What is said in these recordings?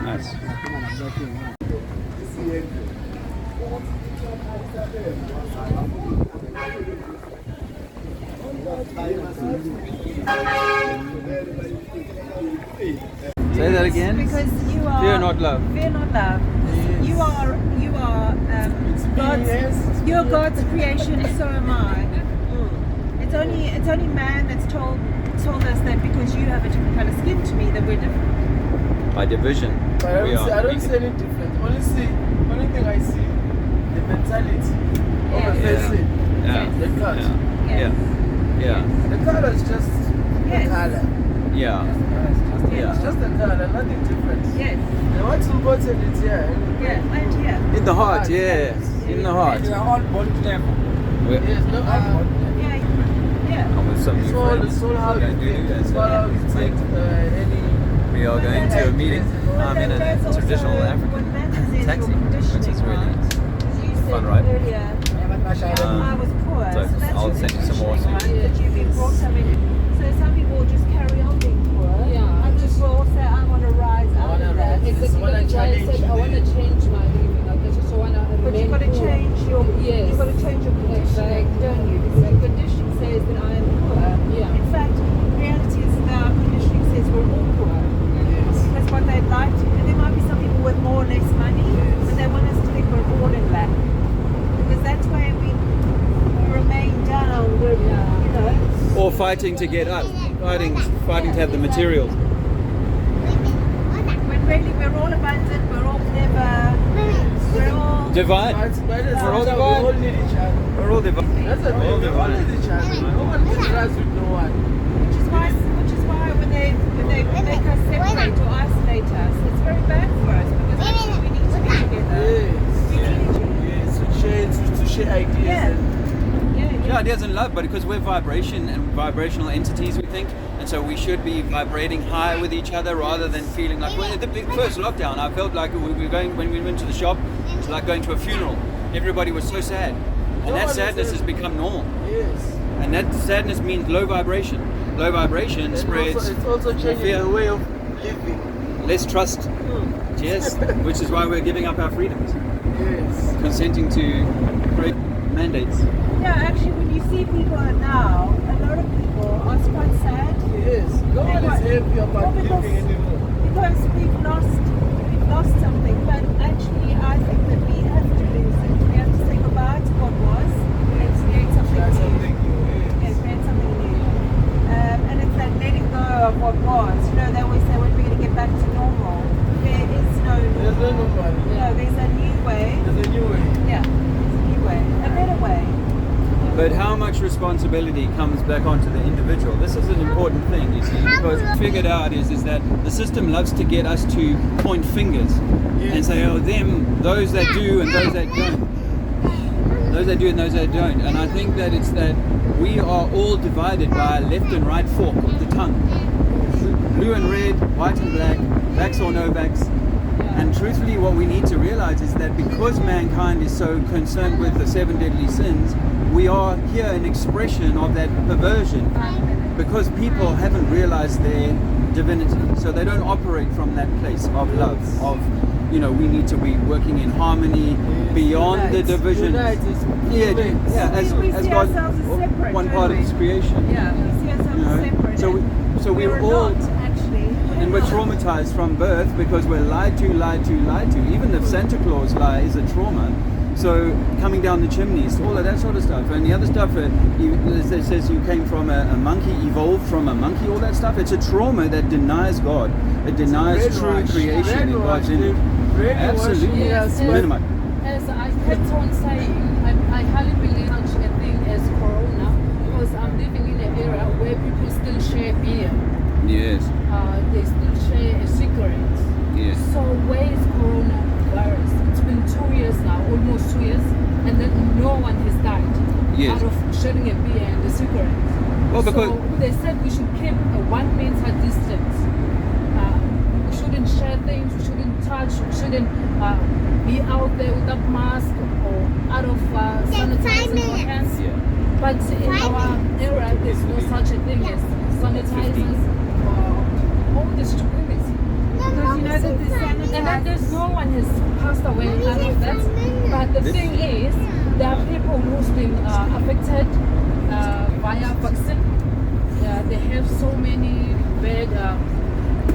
Nice. Say that again. Because you are Fear not love. Fear not love. Yes. You are God's. You're God's creation. So am I. It's only man that's told us that because you have a different color skin to me that we're different. By division. But I don't see any difference. Only thing I see, the mentality of a person. Yeah. The cut. Yeah. The color is just the color. Yeah. It's just the color, nothing different. Yes. And what's important is here. Yeah. And here. In the heart, yes. In the heart. Yes, no outbound level. Yeah. I'm with some new friends. It's all how you think. It's all how you take any... We are going to a meeting. I'm in a traditional African taxi, which is really fun ride. I was poor. So that's I'll send you some more soon. That you've been brought something. So some people just carry on being poor. Yeah. Others will say, I want to rise out of that. Exactly. That's why I said I want to change my living. I just want to But you've got to change your you've got to change your conditioning, don't you? Because the condition says that I am poor. Yeah. In fact, reality is that our conditioning says we're all poor. That's what they'd like to. And there might be some people with more or less money, but they want us to think we're all in lack. Because that's why we remain down. We're, you know. Or fighting to get up. Fighting to have the materials. When really we're all abundant, we're all clever, we're all Divine. We're all We divine. all need each other. We're all divine. That's the thing. We all need each other. No one can rise with no one. which is why when they make us separate or isolate us, it's very bad for us because actually we need to be together. We need each other. Yes, to share ideas. Yeah, ideas and love, but because we're vibration and vibrational entities, we think, and so we should be vibrating high with each other rather than feeling like. Well, the first lockdown, I felt like we were going when we went to the shop. It was like going to a funeral. Everybody was so sad, and that sadness has become normal. Yes. And that sadness means low vibration. Low vibration spreads It's also changing fear, the way of living. less trust. Yes, which is why we're giving up our freedoms, Yes. consenting to great mandates. Yeah, actually, when you see people now, a lot of people are quite sad Yes. No one is happy about living anymore. because we've lost something. But actually, I think that we have to lose it. We have to say goodbye to what was and create something That's new. something new. Yes, create something new. And it's that letting go of what was. You know, they always say when we're going to get back to normal. There is no normal. There's no nobody. No, there's a new way. There's a new way. Yeah, there's a new way. A better way. But how much responsibility comes back onto the individual? This is an important thing, you see, because figured out is that the system loves to get us to point fingers and say, oh, them, those that do and those that don't. Those that do and those that don't. And I think that it's that we are all divided by a left and right fork of the tongue. Blue and red, white and black, vax or no vax. And truthfully, what we need to realize is that because mankind is so concerned with the 7 deadly sins, we are here an expression of that perversion because people haven't realized their divinity. So they don't operate from that place of love, of, you know, we need to be working in harmony beyond the division. As we see God, ourselves as separate, one don't part of we? His creation. Yeah, we see ourselves as separate. So we're all, not, actually. and we're traumatized from birth because we're lied to. Even if Santa Claus lie is a trauma. So coming down the chimneys, all of that sort of stuff, and the other stuff, it says you came from a monkey, evolved from a monkey, all that stuff. It's a trauma that denies God. It denies true creation in God's image. Absolutely. Yes, as I kept on saying, I highly believe such a thing as Corona because I'm living in an era where people still share beer. Yes. They still share a cigarette. Yes. So where is coronavirus? It's been 2 years now, almost 2 years, and then no one has died out of sharing a beer and a cigarette. Well, because so they said we should keep a 1 meter distance. We shouldn't share touch, shouldn't be out there without mask or out of sanitizing your hands. Yeah. But in our era, there's no such a thing as sanitizers or all this stupidity. Because you know that the sanitizers... And that there's no one has passed away out of that. But the thing is, there are people who's been affected via vaccine. They have so many bad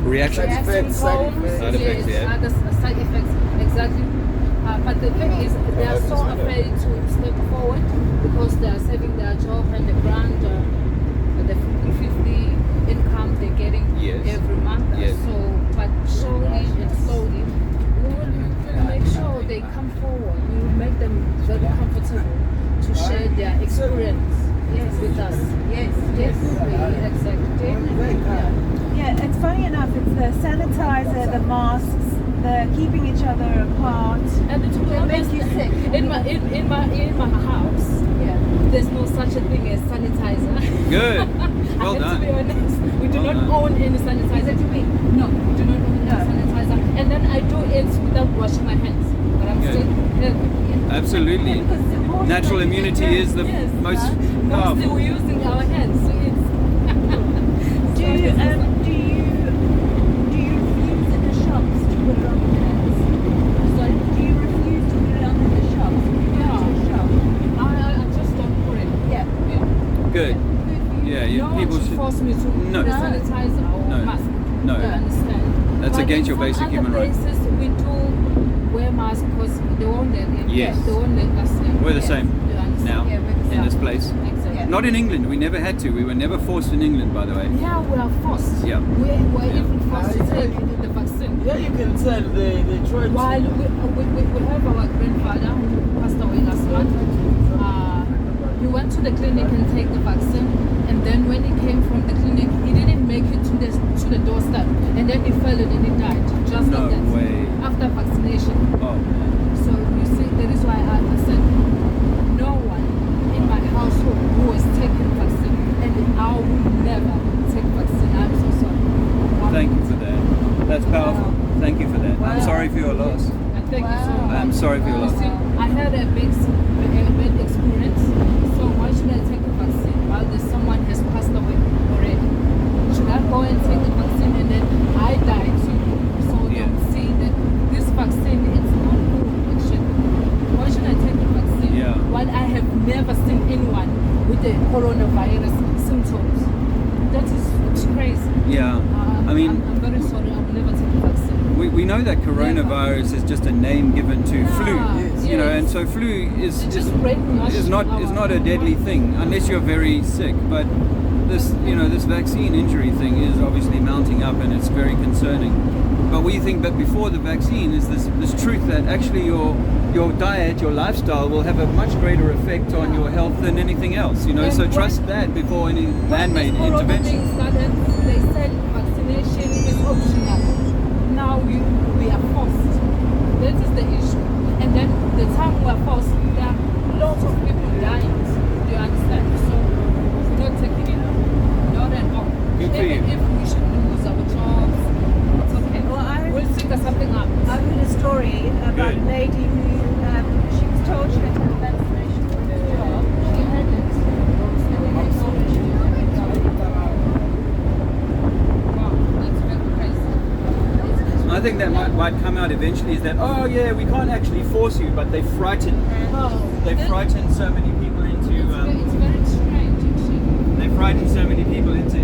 Reaction. Side effects, side effects. Side effects, yes, yeah. other side effects, exactly. But the thing is, they are so afraid to step forward because they are saving their job and the grant, the 50 income they're getting Yes. every month. Yes. So, but slowly and slowly, we will make sure they come forward. We will make them very comfortable to share their experience with us. Yes, Yes, exactly. Yeah, it's funny enough, it's the sanitizer, the masks, the keeping each other apart. And to be They make honest, you sick. in my house, there's no such a thing as sanitizer. Good. Well I have to be done. honest. We do Well not done. own any sanitizer. No, we do not own any sanitizer. And then I do it without washing my hands. But I'm Good. still Absolutely. Because it's important Natural that you immunity get- is the yes, most mostly powerful. we're using our hands. So it's Do you refuse in the shops to put it on your hands? sorry. Do you refuse to put it on in the shops? If you go to a shop? I just don't put it. Yeah. Good. Yeah, you, No one people should should. force me to No. put a sanitizer or No. mask. No. You understand? That's But against in your basic some human other right. places we do wear masks because they won't let it. Yes. They won't let us in. We're the Yes. same You understand? now Yeah, we're the in this same. place. Exactly. Yeah. Not in England. We never had to. We were never forced in England, by the way. Yeah, we are forced. Yeah. We were Yeah. even forced to take the vaccine. Yeah, you can tell they try While to. we have our grandfather who passed away last month. He went to the clinic and take the vaccine, and then when he came from the clinic, he didn't make it to the doorstep, and then he fell and then he died. Just No like that. way. After vaccination. Oh man. So you see, that is why I said no one in my household who was taking vaccine, and I will never take vaccine. I'm so sorry. Thank you for that. That's powerful. Thank you for that. I'm Wow. sorry for your loss. And thank you so much. I'm sorry for your You loss. see, I had a bad experience, so why should I take the vaccine while there's someone has passed away already? Should I go and take the vaccine and then I die too? So Yeah. don't see that this vaccine is not good. It should. Why should I take the vaccine Yeah. while I have never seen anyone with the coronavirus symptoms? That is it's crazy. Yeah. I mean, I'm very sorry. I will never take the vaccine. we know that coronavirus is just a name given to flu. Yes. You know, Yes. and so flu is It's just brainwashing is not a deadly thing unless you're very sick. But this vaccine injury thing is obviously mounting up, and it's very concerning. But we think that before the vaccine is this truth that actually your diet, your lifestyle will have a much greater effect on your health than anything else. You know, And so when- trust that before any man-made When this corona intervention. thing started, they said vaccination is optional. Now we are forced. That is the issue. And then the time we are forced, there are lots of people dying. Do you understand? So we're not taking it. Not at all. Good for Even you. if we should lose our jobs, it's okay. Well, We'll figure something out. I heard a story about Good. a lady who she was told she had to have a vaccination for her job. She had it. And then they told her she didn't have it. Wow, that's very crazy. I think that might come out eventually. Is that we can't actually force you, but they frighten so many people into. It's very strange, actually. They frightened so many people into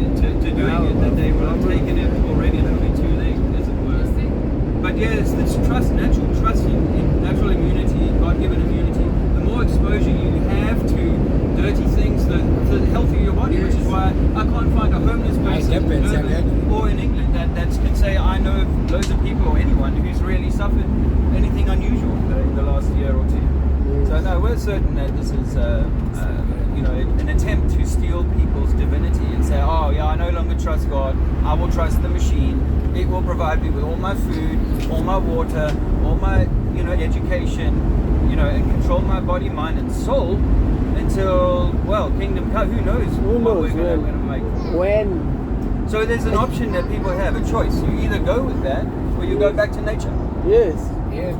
doing it that they will have taken it already a little bit too late, as it You were. see? But yeah, it's this natural trust in natural immunity, God-given immunity. The more exposure you have to dirty things, the healthier your body, which is why I can't find a homeless person in Durban or in England that can say, I know of loads of people or anyone who's really suffered anything unusual in the last year or two. So no, we're certain that this is an attempt to steal people's divinity and say, oh yeah, I no longer trust God, I will trust the machine. It will provide me with all my food, all my water, all my education, and control my body, mind and soul until, kingdom come. Who knows what we're going to make. When? So there's an option that people have, a choice. You either go with that or you go back to nature. Yes. Yes.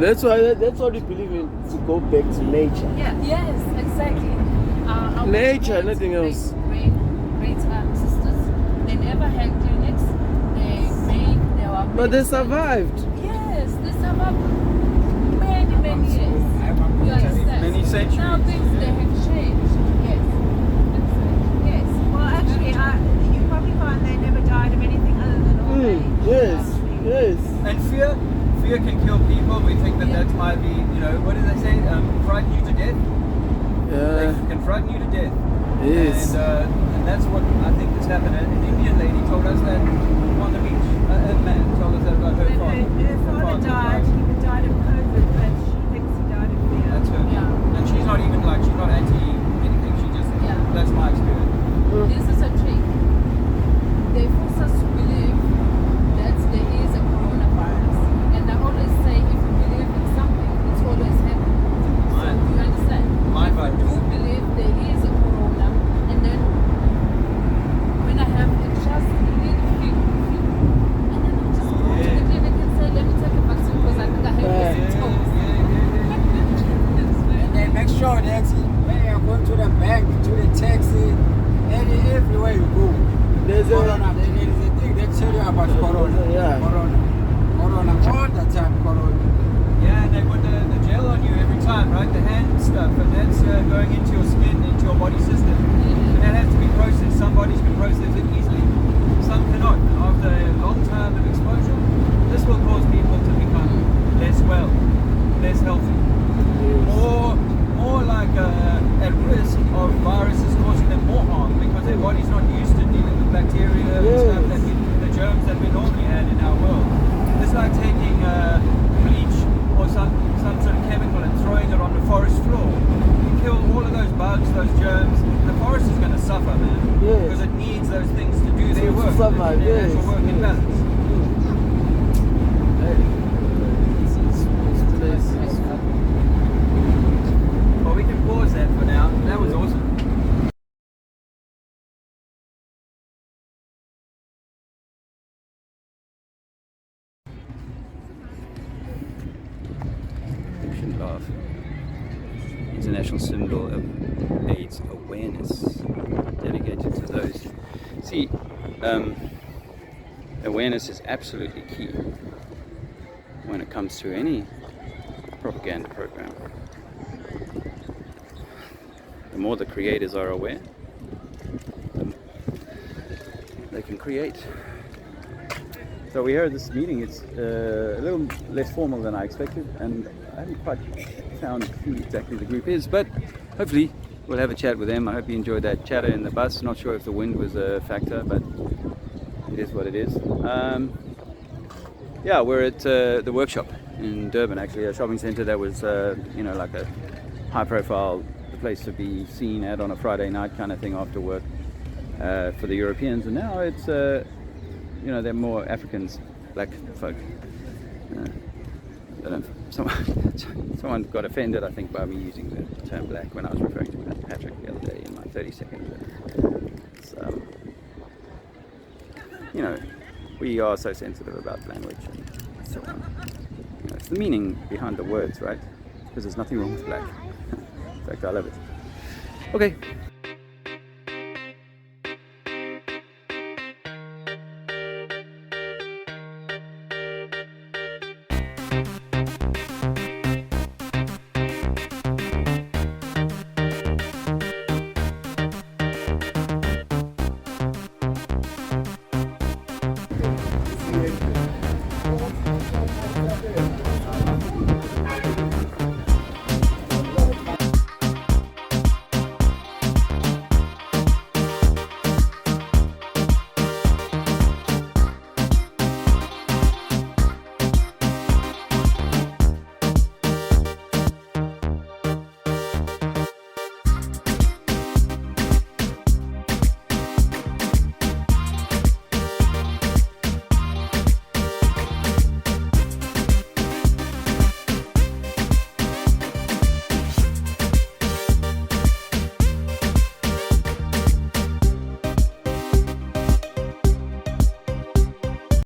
That's why we believe in, to go back to nature. Yeah. Yes, exactly. Our Nature, great, nothing else. Great sisters, they never had clinics. They were But they medicine. survived. Yes, they survived many years. You understand? Many centuries. Now things they have changed. Yes. Exactly. Yes. Well, actually, you probably find they never died of anything other than old age. Yes. actually. Yes. And fear can kill people. We think that Yeah. that might be, what do they say? Frighten you to death. They Yeah. can frighten you to death. Yes. And that's what I think has happened. An Indian lady told us that on the beach. A man told us that about her father. Her father died. He died of COVID, but she thinks he died of fear. That's her. Yeah. And she's not even she's not anti anything. She just, Yeah. that's my experience. This is a trick. They force us to believe that there is a coronavirus. And I always say if you believe in something, it's always happening. So Right. you understand? Mind If you virus. do believe there is a corona, and then when I have just a little fever, and then I'll just go to the clinic and say, let me take a vaccine because I think I have Yeah. the symptoms. And then make sure that when you're going to the bank, to the taxi, everywhere you go, There's Corona, there is a thing they tell you about Corona. Yeah. Corona, all the time Corona. Yeah, and they put the gel on you every time, right? The hand stuff, and that's going into your skin, into your body system. And that has to be processed. Some bodies can process it easily, some cannot. And after a long time of exposure, this will cause people to become less well, less healthy, more like at risk of viruses causing them more harm because their body's not used to dealing with bacteria and stuff the germs that we normally had in our world. It's like taking bleach or some sort of chemical and throwing it on the forest floor. You kill all of those bugs, those germs. The forest is going to suffer, man, Yes. because it needs those things to do their To work. survive, Their yes, natural work in yes. balance. Well, we can pause that for now. That was awesome. You shouldn't laugh. International symbol of AIDS awareness, dedicated to those. See, awareness is absolutely key when it comes to any propaganda program. The more the creators are aware, they can create. So we heard this meeting, it's a little less formal than I expected, and I haven't quite found who exactly the group is, but hopefully we'll have a chat with them. I hope you enjoyed that chatter in the bus. Not sure if the wind was a factor, but it is what it is. Yeah, we're at the workshop in Durban, actually, a shopping centre that was, like a high-profile place to be seen at on a Friday night kind of thing after work for the Europeans, and now it's they're more Africans, black folk. I don't know, someone got offended, I think, by me using the term black when I was referring to Patrick the other day in my 30 seconds. We are so sensitive about language and so on. It's the meaning behind the words, right? Because there's nothing wrong with black. In fact, I love it. Okay.